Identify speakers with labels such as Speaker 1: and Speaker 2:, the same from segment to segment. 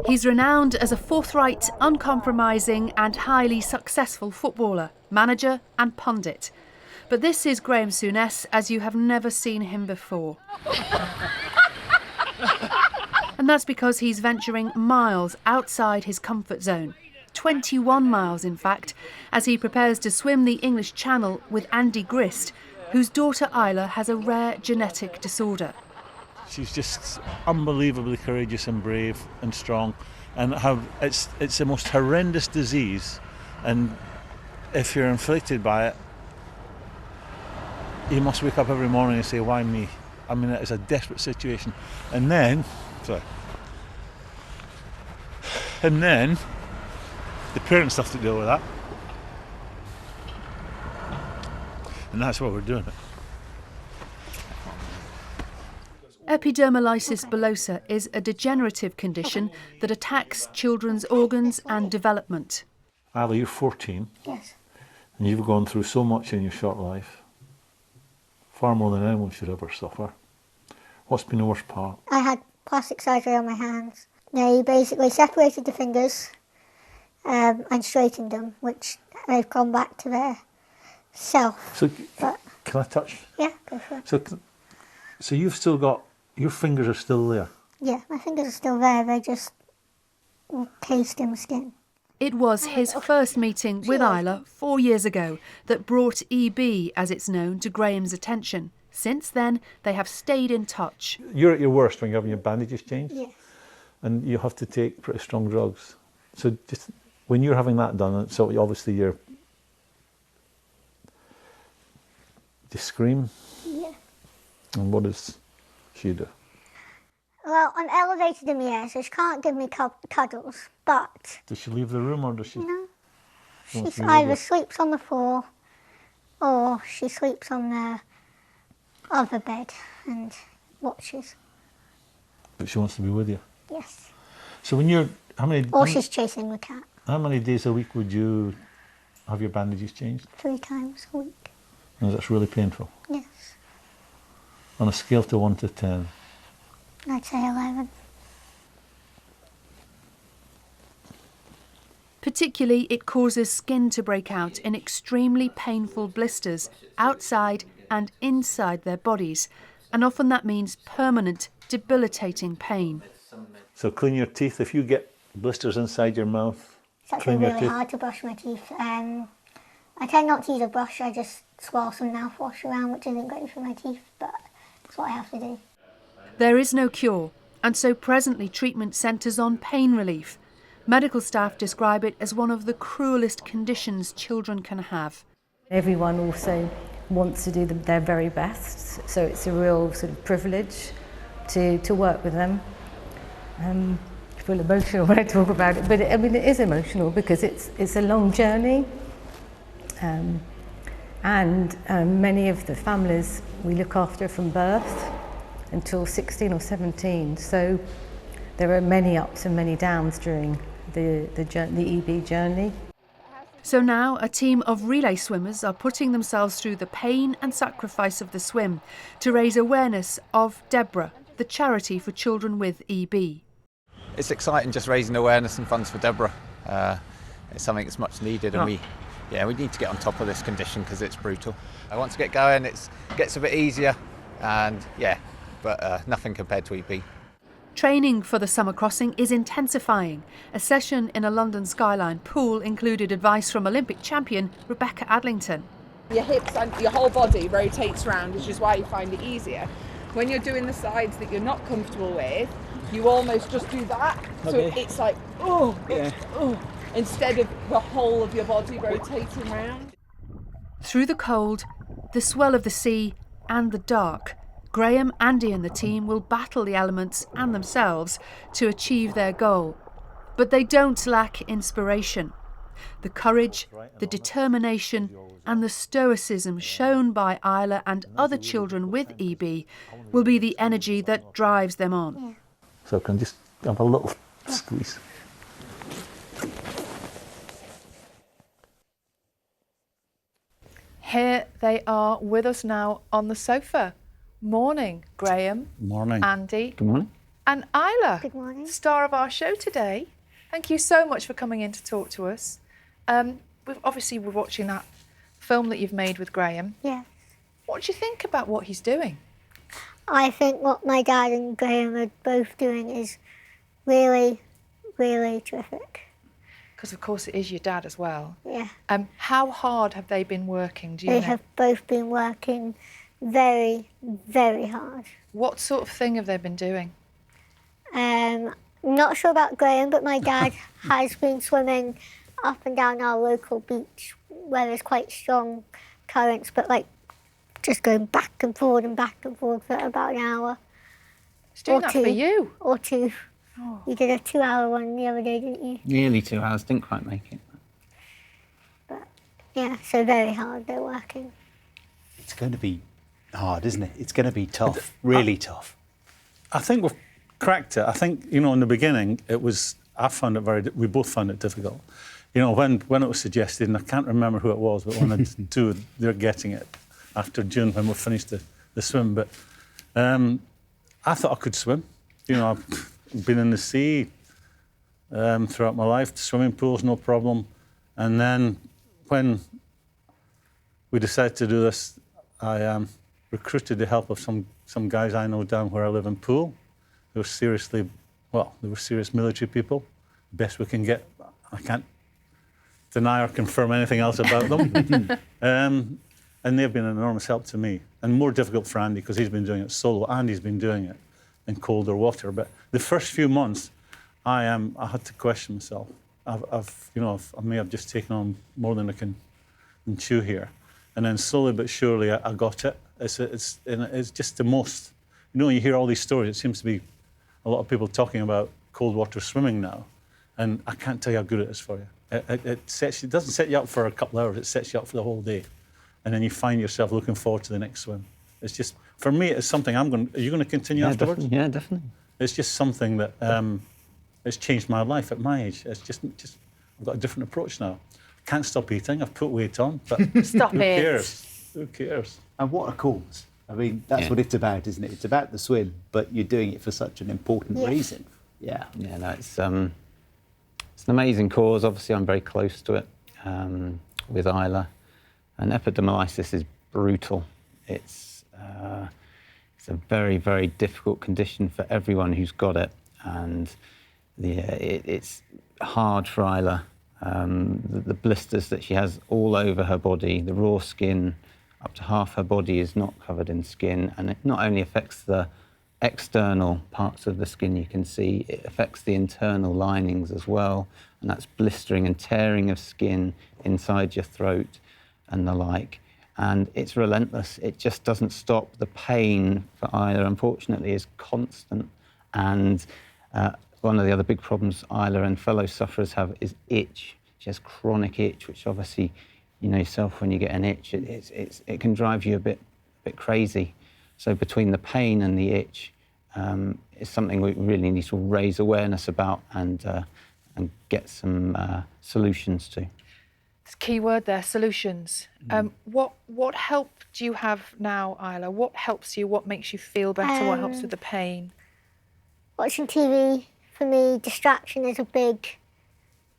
Speaker 1: He's renowned as a forthright, uncompromising and highly successful footballer, manager and pundit. But this is Graeme Souness as you have never seen him before. And that's because he's venturing miles outside his comfort zone. 21 miles, in fact, as he prepares to swim the English Channel with Andy Grist, whose daughter Isla has a rare genetic disorder.
Speaker 2: She's just unbelievably courageous and brave and strong, and it's the most horrendous disease, and if you're inflicted by it, you must wake up every morning and say, why me? I mean, it's a desperate situation. And then the parents have to deal with that, and that's what we're doing.
Speaker 1: Epidermolysis bullosa is a degenerative condition that attacks children's organs and development.
Speaker 2: Isla, you're 14.
Speaker 3: Yes.
Speaker 2: And you've gone through so much in your short life, far more than anyone should ever suffer. What's been the worst part?
Speaker 3: I had plastic surgery on my hands. They basically separated the fingers and straightened them, which they've gone back to their self.
Speaker 2: So, can I touch?
Speaker 3: Yeah, go for it.
Speaker 2: So you've still got, your fingers are still there?
Speaker 3: Yeah, my fingers are still there, they're just cased in the skin.
Speaker 1: It was his first meeting with Isla 4 years ago that brought EB, as it's known, to Graeme's attention. Since then, they have stayed in touch.
Speaker 2: You're at your worst when you're having your bandages changed?
Speaker 3: Yes.
Speaker 2: And you have to take pretty strong drugs. So just when you're having that done, so obviously you scream?
Speaker 3: Yeah.
Speaker 2: And what does she do?
Speaker 3: Well, I'm elevated in the air, so she can't give me cuddles, but...
Speaker 2: Does she leave the room, or does she...
Speaker 3: No. She
Speaker 2: wants to be
Speaker 3: either
Speaker 2: with you?
Speaker 3: sleeps on the floor or she sleeps on the other bed and watches.
Speaker 2: But she wants to be with you?
Speaker 3: Yes.
Speaker 2: So when you're...
Speaker 3: Or she's chasing the cat.
Speaker 2: How many days a week would you have your bandages changed?
Speaker 3: 3 times a week.
Speaker 2: And that's really painful?
Speaker 3: Yes.
Speaker 2: On a scale to 1 to 10?
Speaker 3: I'd say 11.
Speaker 1: Particularly, it causes skin to break out in extremely painful blisters outside and inside their bodies, and often that means permanent, debilitating pain.
Speaker 2: So clean your teeth. If you get blisters inside your mouth,
Speaker 3: It's actually really hard to brush my teeth. I tend not to use a brush, I just swirl some mouthwash around, which isn't great for my teeth, but that's what I have to do.
Speaker 1: There is no cure, and so presently treatment centres on pain relief. Medical staff describe it as one of the cruelest conditions children can have.
Speaker 4: Everyone also wants to do their very best, so it's a real sort of privilege to work with them. I feel emotional when I talk about it, but it is emotional because it's a long journey, and many of the families we look after from birth until 16 or 17, so there are many ups and many downs during the EB journey.
Speaker 1: So now a team of relay swimmers are putting themselves through the pain and sacrifice of the swim to raise awareness of DEBRA, the charity for children with EB.
Speaker 5: It's exciting just raising awareness and funds for DEBRA. It's something that's much needed, and we need to get on top of this condition because it's brutal. Once we get going, it gets a bit easier, and but nothing compared to EB.
Speaker 1: Training for the summer crossing is intensifying. A session in a London skyline pool included advice from Olympic champion Rebecca Adlington.
Speaker 6: Your hips and your whole body rotates round, which is why you find it easier. When you're doing the sides that you're not comfortable with, you almost just do that. Okay. So it's like, instead of the whole of your body rotating round.
Speaker 1: Through the cold, the swell of the sea and the dark, Graeme, Andy and the team will battle the elements and themselves to achieve their goal. But they don't lack inspiration. The courage, the determination and the stoicism shown by Isla and other children with EB will be the energy that drives them on.
Speaker 3: Yeah.
Speaker 2: So I can just have a little squeeze.
Speaker 7: Here they are with us now on the sofa. Morning, Graeme.
Speaker 2: Morning.
Speaker 7: Andy.
Speaker 2: Good morning.
Speaker 1: And Isla,
Speaker 3: Good morning.
Speaker 1: star of our show today, thank you so much for coming in to talk to us. We're watching that film that you've made with Graeme.
Speaker 3: Yeah.
Speaker 1: What do you think about what he's doing?
Speaker 3: I think what my dad and Graeme are both doing is really, really terrific.
Speaker 1: Because, of course, it is your dad as well.
Speaker 3: Yeah.
Speaker 1: How hard have they been working, do you
Speaker 3: They
Speaker 1: know?
Speaker 3: have both been working very, very hard.
Speaker 1: What sort of thing have they been doing?
Speaker 3: Not sure about Graeme, but my dad has been swimming up and down our local beach where there's quite strong currents, but like just going back and forward for about an hour.
Speaker 1: He's doing
Speaker 3: Or
Speaker 1: that
Speaker 3: two.
Speaker 1: for you.
Speaker 3: Or two.
Speaker 1: Oh.
Speaker 3: You did a 2-hour one the other day, didn't you?
Speaker 7: Nearly 2 hours, didn't quite make it.
Speaker 3: But yeah, so very hard they're working.
Speaker 8: It's going to be hard, isn't it? It's going to be tough, really tough.
Speaker 2: I think we've cracked it. I think, you know, in the beginning, we both found it difficult. You know, when it was suggested, and I can't remember who it was, but one of the two, they're getting it after June when we finished the swim. But I thought I could swim. You know, I've been in the sea throughout my life, swimming pools, no problem. And then when we decided to do this, I recruited the help of some guys I know down where I live in Poole. They were serious military people. Best we can get. I can't deny or confirm anything else about them. And they've been an enormous help to me. And more difficult for Andy because he's been doing it solo. Andy's been doing it in colder water. But the first few months, I had to question myself. I may have just taken on more than I can chew here. And then slowly but surely, I got it. It's just the most. You know, when you hear all these stories, it seems to be a lot of people talking about cold water swimming now, and I can't tell you how good it is for you. It doesn't set you up for a couple of hours; it sets you up for the whole day, and then you find yourself looking forward to the next swim. It's just, for me, it's something I'm going. Are you going to continue afterwards?
Speaker 7: Yeah, definitely.
Speaker 2: It's just something that it's changed my life at my age. It's just I've got a different approach now. Can't stop eating. I've put weight on, but
Speaker 1: Stop
Speaker 2: who
Speaker 1: it.
Speaker 2: cares? Who cares?
Speaker 8: And what a cause. I mean, that's what it's about, isn't it? It's about the swim, but you're doing it for such an important reason. Yeah.
Speaker 7: Yeah, no, it's an amazing cause. Obviously, I'm very close to it with Isla. And epidermolysis is brutal. It's a very, very difficult condition for everyone who's got it. And it's hard for Isla. The blisters that she has all over her body, the raw skin, up to half her body is not covered in skin, and it not only affects the external parts of the skin you can see, it affects the internal linings as well, and that's blistering and tearing of skin inside your throat and the like. And it's relentless. It just doesn't stop. The pain for Isla, unfortunately, is constant. And one of the other big problems Isla and fellow sufferers have is itch. She has chronic itch, which obviously, you know yourself, when you get an itch, it can drive you a bit crazy. So between the pain and the itch, it's something we really need to raise awareness about and get some solutions to.
Speaker 1: It's a key word there, solutions. What help do you have now, Isla? What helps you? What makes you feel better? What helps with the pain?
Speaker 3: Watching TV, for me, distraction is a big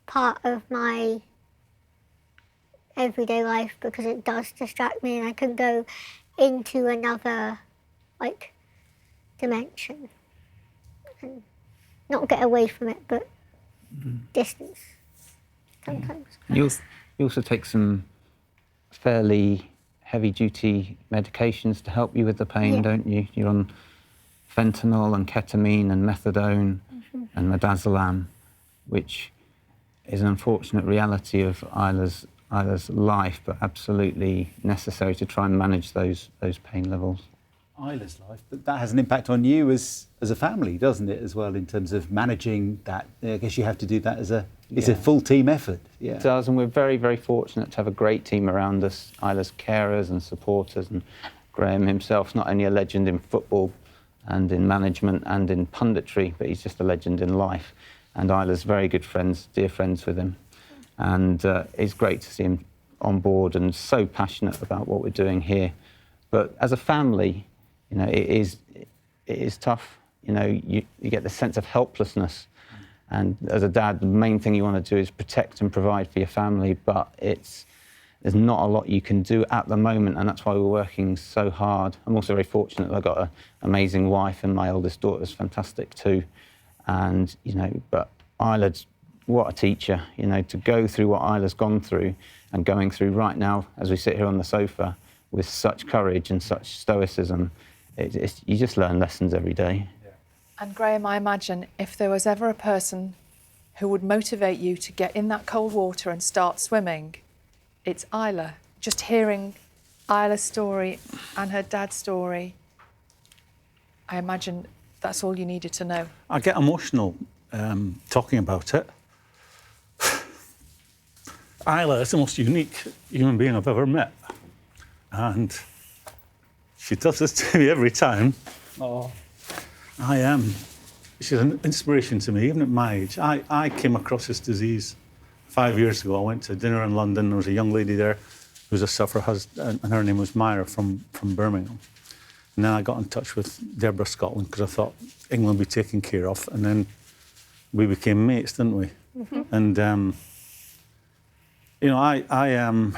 Speaker 3: part of my everyday life because it does distract me and I can go into another, dimension. And not get away from it, but distance sometimes.
Speaker 7: You also take some fairly heavy-duty medications to help you with the pain, don't you? You're on fentanyl and ketamine and methadone and midazolam, which is an unfortunate reality of Isla's life, but absolutely necessary to try and manage those pain levels.
Speaker 8: Isla's life, but that has an impact on you as a family, doesn't it, as well, in terms of managing that? I guess you have to do that as a full team effort. Yeah.
Speaker 7: It does, and we're very, very fortunate to have a great team around us, Isla's carers and supporters, and Graeme himself's not only a legend in football and in management and in punditry, but he's just a legend in life. And Isla's very good friends, dear friends with him. And it's great to see him on board and so passionate about what we're doing here. But as a family, you know, it is tough. You know, you get the sense of helplessness. And as a dad, the main thing you want to do is protect and provide for your family, but there's not a lot you can do at the moment, and that's why we're working so hard. I'm also very fortunate that I've got an amazing wife, and my oldest daughter's fantastic too. And, you know, but Isla's, what a teacher, you know, to go through what Isla's gone through and going through right now, as we sit here on the sofa, with such courage and such stoicism, you just learn lessons every day.
Speaker 1: And Graeme, I imagine if there was ever a person who would motivate you to get in that cold water and start swimming, it's Isla. Just hearing Isla's story and her dad's story, I imagine that's all you needed to know.
Speaker 2: I get emotional talking about it. Isla is the most unique human being I've ever met. And she does this to me every time.
Speaker 8: Oh.
Speaker 2: She's an inspiration to me, even at my age. I came across this disease 5 years ago. I went to dinner in London. There was a young lady there who was a sufferer, and her name was Myra from Birmingham. And then I got in touch with DEBRA Scotland because I thought England would be taken care of. And then we became mates, didn't we? Mm-hmm. And, you know,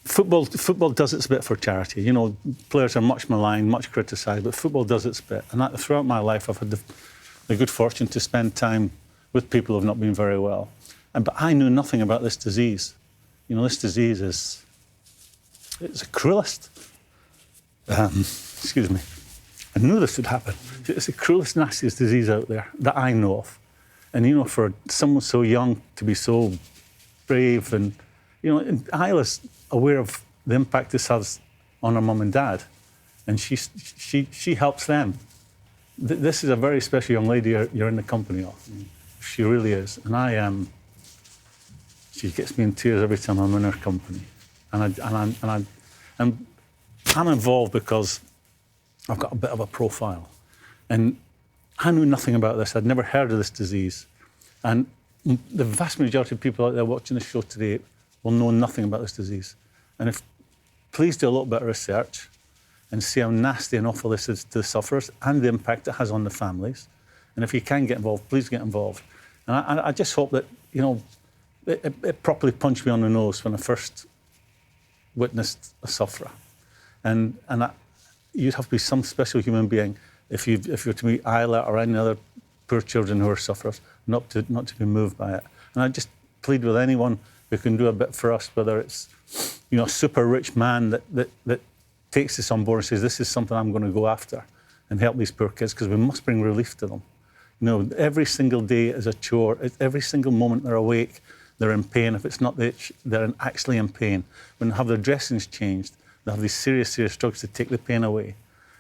Speaker 2: Football does its bit for charity. You know, players are much maligned, much criticised, but football does its bit. And throughout my life, I've had the good fortune to spend time with people who have not been very well. But I knew nothing about this disease. You know, this disease it's the cruelest. Excuse me. I knew this would happen. It's the cruelest, nastiest disease out there that I know of. And, you know, for someone so young to be so brave and, you know, and Isla's aware of the impact this has on her mum and dad, and she helps them. This is a very special young lady you're in the company of. She really is, and she gets me in tears every time I'm in her company, and I'm involved because I've got a bit of a profile, and I knew nothing about this. I'd never heard of this disease, and the vast majority of people out there watching the show today will know nothing about this disease. And please do a little bit of research and see how nasty and awful this is to the sufferers and the impact it has on the families. And if you can get involved, please get involved. And I just hope that, you know, it properly punched me on the nose when I first witnessed a sufferer. And you'd have to be some special human being if you were to meet Isla or any other poor children who are sufferers, not to be moved by it. And I just plead with anyone who can do a bit for us, whether it's, you know, a super rich man that takes this on board and says, this is something I'm going to go after and help these poor kids, because we must bring relief to them. You know, every single day is a chore. Every single moment they're awake, they're in pain. If it's not they're actually in pain. When they have their dressings changed, they have these serious, serious drugs to take the pain away.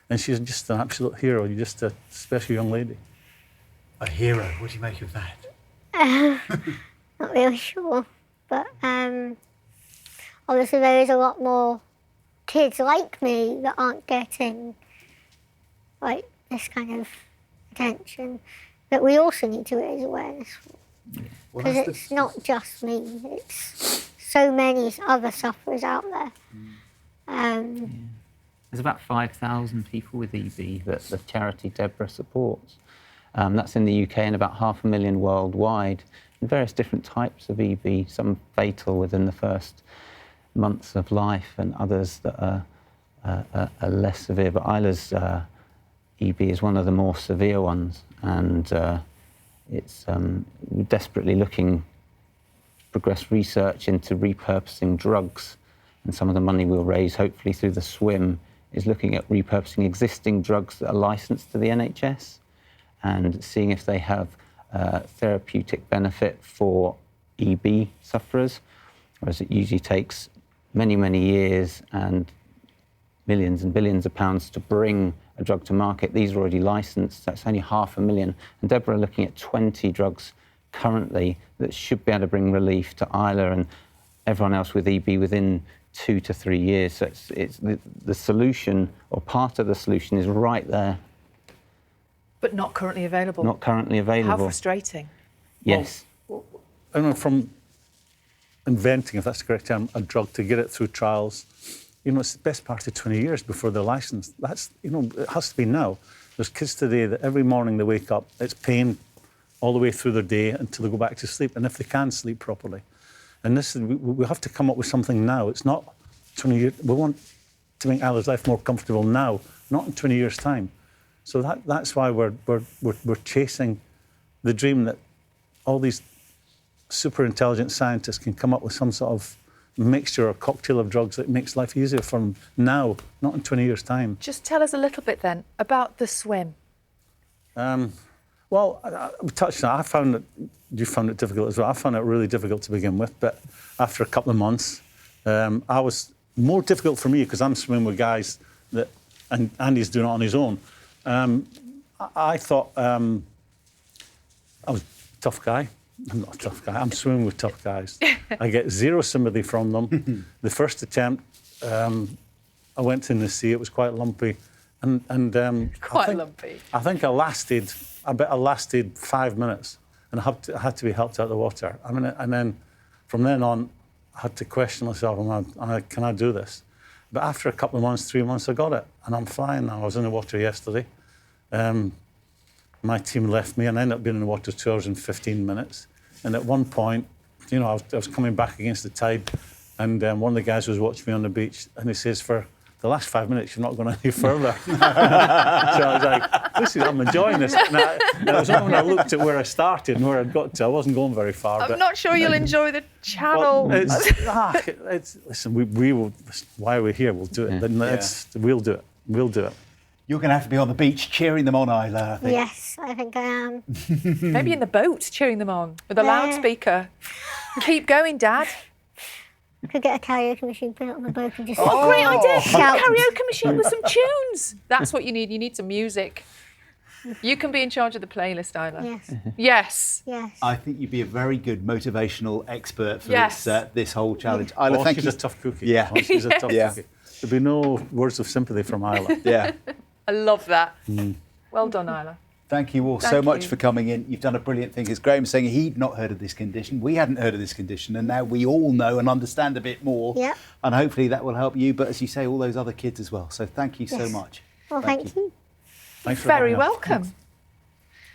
Speaker 2: And she's just an absolute hero. You're just a special young lady.
Speaker 8: A hero. What do you make of that?
Speaker 3: Not really sure. But obviously there is a lot more kids like me that aren't getting like this kind of attention that we also need to raise awareness for. Because it's not just me, it's so many other sufferers out there.
Speaker 7: There's about 5,000 people with EB that the charity DEBRA supports. That's in the UK and about 500,000 worldwide. And various different types of EB, some fatal within the first months of life and others that are less severe. But Isla's EB is one of the more severe ones, and we're desperately looking to progress research into repurposing drugs, and some of the money we'll raise, hopefully through the swim, is looking at repurposing existing drugs that are licensed to the NHS and seeing if they have therapeutic benefit for EB sufferers, whereas it usually takes many, many years and millions and billions of pounds to bring a drug to market. These are already licensed, that's only 500,000. And DEBRA are looking at 20 drugs currently that should be able to bring relief to Isla and everyone else with EB within 2 to 3 years. So it's the solution, or part of the solution, is right there.
Speaker 1: But not currently available.
Speaker 7: Not currently available.
Speaker 1: How frustrating.
Speaker 7: Yes.
Speaker 2: I don't know, from inventing, if that's the correct term, a drug to get it through trials, you know, it's the best part of 20 years before they're licensed. That's, you know, it has to be now. There's kids today that every morning they wake up, it's pain all the way through their day until they go back to sleep, and if they can sleep properly. And this is, we have to come up with something now. It's not 20 years. We want to make Isla's life more comfortable now, not in 20 years' time. So that's why we're chasing the dream that all these super intelligent scientists can come up with some sort of mixture or cocktail of drugs that makes life easier for them now, not in 20 years' time.
Speaker 1: Just tell us a little bit then about the swim.
Speaker 2: Well, we touched on it. You found it difficult as well. I found it really difficult to begin with, but after a couple of months, I was more difficult for me because I'm swimming with guys that, and Andy's doing it on his own. I thought I was a tough guy. I'm not a tough guy. I'm swimming with tough guys. I get zero sympathy from them. The first attempt, I went in the sea. It was quite lumpy, and
Speaker 1: lumpy.
Speaker 2: I think I lasted 5 minutes, and I had to be helped out of the water. I mean, and then from then on, I had to question myself: can I do this? But after a couple of months, 3 months, I got it, and I'm flying now. I was in the water yesterday. My team left me, and I ended up being in the water 2 hours and 15 minutes. And at one point, you know, I was coming back against the tide, and one of the guys was watching me on the beach, and he says, "For the last 5 minutes, you're not going any further." So I was like, I'm enjoying this. And it was only when I looked at where I started and where I'd got to, I wasn't going very far.
Speaker 1: I'm not sure you'll enjoy the channel.
Speaker 2: Well, listen, we will. Why are we here? We'll do it. We'll do it. We'll do it.
Speaker 8: You're going to have to be on the beach cheering them on, Isla, I think.
Speaker 3: Yes, I think I am.
Speaker 1: Maybe in the boat, cheering them on with a loudspeaker. Keep going, Dad.
Speaker 3: I could get a karaoke machine, put it on the boat and just...
Speaker 1: Oh, great idea.
Speaker 3: Shout.
Speaker 1: Karaoke machine with some tunes. That's what you need. You need some music. You can be in charge of the playlist, Isla.
Speaker 3: Yes.
Speaker 1: Yes.
Speaker 3: Yes.
Speaker 8: I think you'd be a very good motivational expert for
Speaker 1: Yes.
Speaker 8: this whole challenge. Isla, thank
Speaker 2: she's
Speaker 8: you.
Speaker 2: a tough cookie.
Speaker 8: Yeah.
Speaker 2: She's a tough
Speaker 8: Yeah.
Speaker 2: cookie. There'll be no words of sympathy from Isla.
Speaker 8: Yeah.
Speaker 1: I love that. Well done, Isla.
Speaker 8: Thank you all so much for coming in. You've done a brilliant thing. As Graeme was saying, he'd not heard of this condition. We hadn't heard of this condition, and now we all know and understand a bit more.
Speaker 3: Yeah.
Speaker 8: And hopefully that will help you, but as you say, all those other kids as well. So thank you so much.
Speaker 3: Well, thank you.
Speaker 2: Thanks for
Speaker 1: Very
Speaker 2: having us.
Speaker 1: welcome.